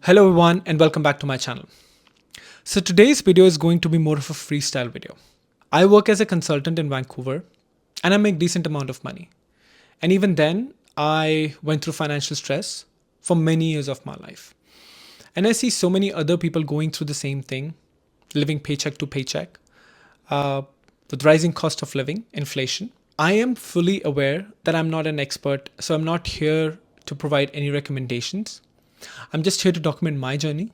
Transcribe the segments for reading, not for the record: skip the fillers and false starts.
Hello everyone and welcome back to my channel. So today's video is going to be more of a freestyle video. I work as a consultant in Vancouver and I make decent amount of money. And even then I went through financial stress for many years of my life. And I see so many other people going through the same thing, living paycheck to paycheck, uh, with rising cost of living, inflation. I am fully aware that I'm not an expert, so I'm not here to provide any recommendations. I'm just here to document my journey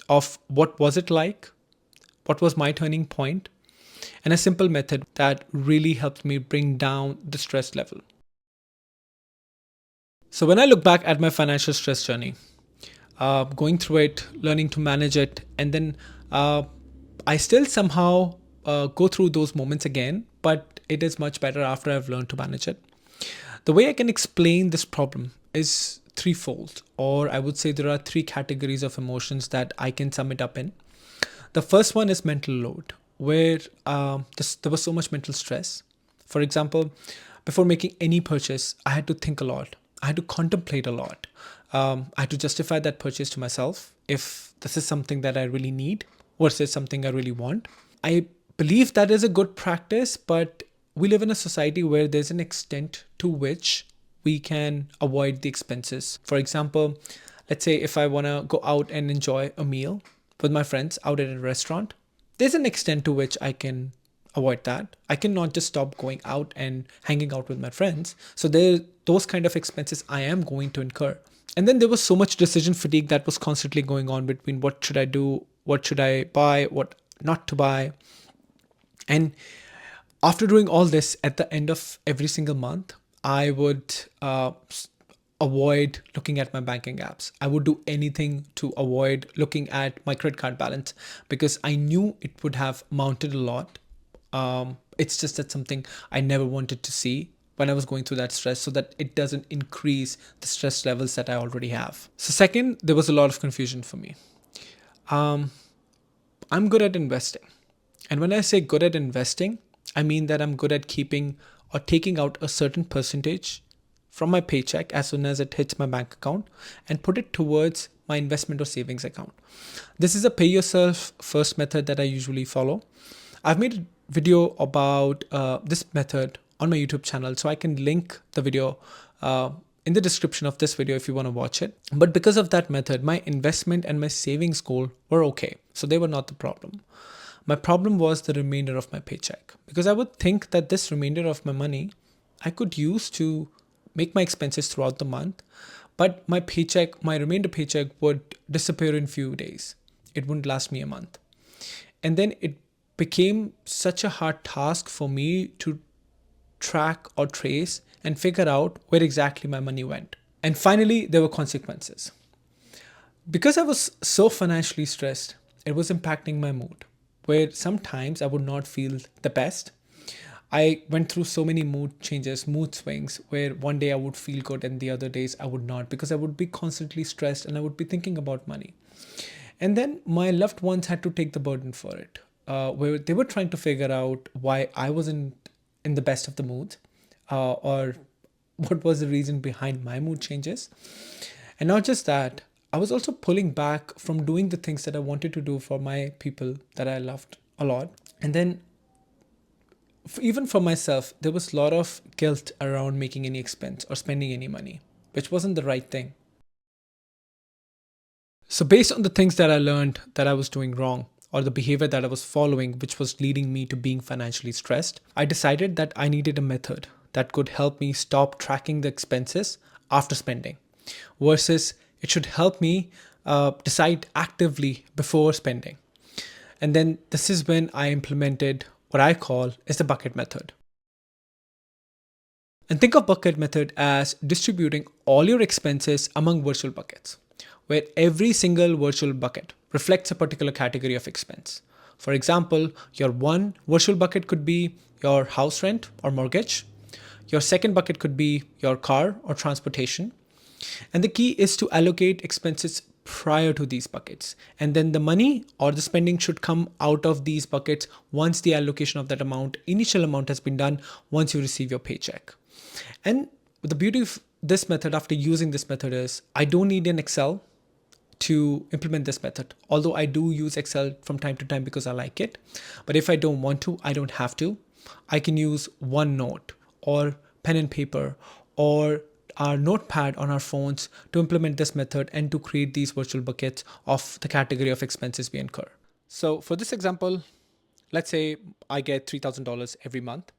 of what was it like, what was my turning point, and a simple method that really helped me bring down the stress level. So when I look back at my financial stress journey, going through it, learning to manage it, and then uh, I still somehow go through those moments again, but it is much better after I've learned to manage it. The way I can explain this problem is threefold, or I would say there are three categories of emotions that I can sum it up in. The first one is mental load, where there was so much mental stress. For example, before making any purchase, I had to think a lot. I had to contemplate a lot. I had to justify that purchase to myself if this is something that I really need versus something I really want. I believe that is a good practice, but we live in a society where there's an extent to which we can avoid the expenses. For example, let's say if I want to go out and enjoy a meal with my friends out at a restaurant, there's an extent to which I can avoid that. I cannot just stop going out and hanging out with my friends. So there, those kind of expenses I am going to incur. And then there was so much decision fatigue that was constantly going on between what should I do, what should I buy, what not to buy. And after doing all this, at the end of every single month, I would avoid looking at my banking apps. I would do anything to avoid looking at my credit card balance because I knew it would have mounted a lot. It's just that something I never wanted to see when I was going through that stress so that it doesn't increase the stress levels that I already have. So, second, there was a lot of confusion for me. Um, I'm good at investing. And when I say good at investing, I mean that I'm good at keeping or taking out a certain percentage from my paycheck as soon as it hits my bank account and put it towards my investment or savings account. This is a pay yourself first method that I usually follow. I've made a video about this method on my YouTube channel, so I can link the video in the description of this video if you want to watch it. But because of that method, my investment and my savings goal were okay. So they were not the problem. My problem was the remainder of my paycheck because I would think that this remainder of my money I could use to make my expenses throughout the month, but my paycheck, my remainder paycheck would disappear in few days. It wouldn't last me a month. And then it became such a hard task for me to track or trace and figure out where exactly my money went. And finally, there were consequences. Because I was so financially stressed, it was impacting my mood, where sometimes I would not feel the best. I went through so many mood changes, mood swings, where one day I would feel good and the other days I would not because I would be constantly stressed and I would be thinking about money. And then my loved ones had to take the burden for it, where they were trying to figure out why I wasn't in the best of the moods, or what was the reason behind my mood changes. And not just that, I was also pulling back from doing the things that I wanted to do for my people that I loved a lot. And then even for myself, there was a lot of guilt around making any expense or spending any money, which wasn't the right thing. So, based on the things that I learned that I was doing wrong, or the behavior that I was following, which was leading me to being financially stressed, I decided that I needed a method that could help me stop tracking the expenses after spending, versus it should help me decide actively before spending. And then this is when I implemented what I call is the bucket method. And think of bucket method as distributing all your expenses among virtual buckets, where every single virtual bucket reflects a particular category of expense. For example, your one virtual bucket could be your house rent or mortgage. Your second bucket could be your car or transportation. And the key is to allocate expenses prior to these buckets. And then the money or the spending should come out of these buckets once the allocation of that amount, initial amount, has been done once you receive your paycheck. And the beauty of this method after using this method is I don't need an Excel to implement this method. Although I do use Excel from time to time because I like it. But if I don't want to, I don't have to. I can use OneNote or pen and paper or our notepad on our phones to implement this method and to create these virtual buckets of the category of expenses we incur. So for this example, let's say I get $3,000 every month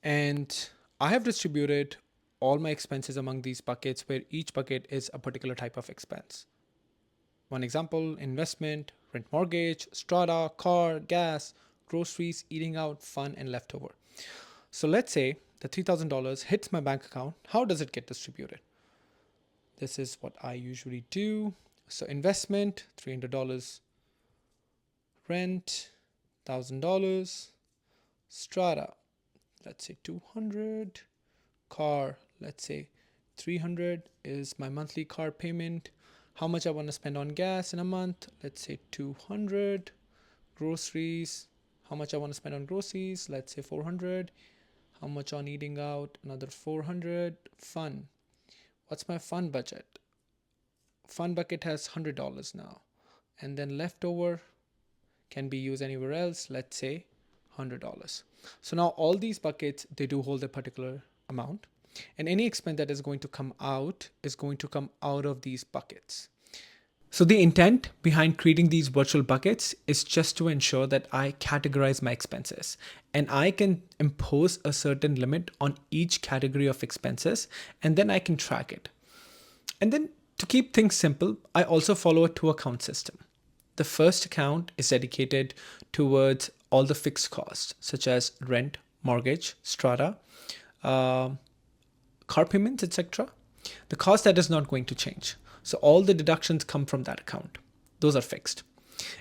and I have distributed all my expenses among these buckets where each bucket is a particular type of expense. One example, investment, rent mortgage, strata, car, gas, groceries, eating out, fun, and leftover. So let's say the $3,000 hits my bank account. How does it get distributed? This is what I usually do. So investment, $300, rent, $1,000, strata, let's say 200, car, let's say 300 is my monthly car payment. How much I want to spend on gas in a month, let's say 200. Groceries, how much I want to spend on groceries, let's say 400. How much on eating out, another 400. Fun, what's my fun budget? Fun bucket has $100 now, and then leftover can be used anywhere else, let's say $100. So now all these buckets, they do hold a particular amount, and any expense that is going to come out is going to come out of these buckets. So the intent behind creating these virtual buckets is just to ensure that I categorize my expenses and I can impose a certain limit on each category of expenses, and then I can track it. And then to keep things simple, I also follow a two-account system. The first account is dedicated towards all the fixed costs, such as rent, mortgage, strata, car payments, etc. The cost that is not going to change. So all the deductions come from that account. Those are fixed.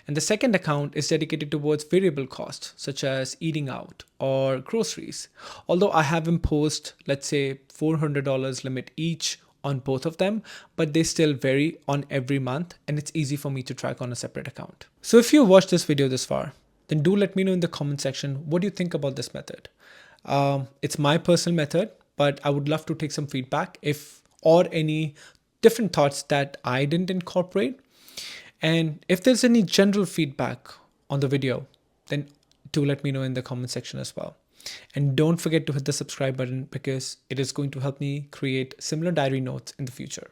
And the second account is dedicated towards variable costs, such as eating out or groceries. Although I have imposed, let's say, $400 limit each on both of them, but they still vary on every month, and it's easy for me to track on a separate account. So if you watched this video this far, then do let me know in the comment section, what do you think about this method? It's my personal method, but I would love to take some feedback or any different thoughts that I didn't incorporate. And if there's any general feedback on the video, then do let me know in the comment section as well. And don't forget to hit the subscribe button because it is going to help me create similar diary notes in the future.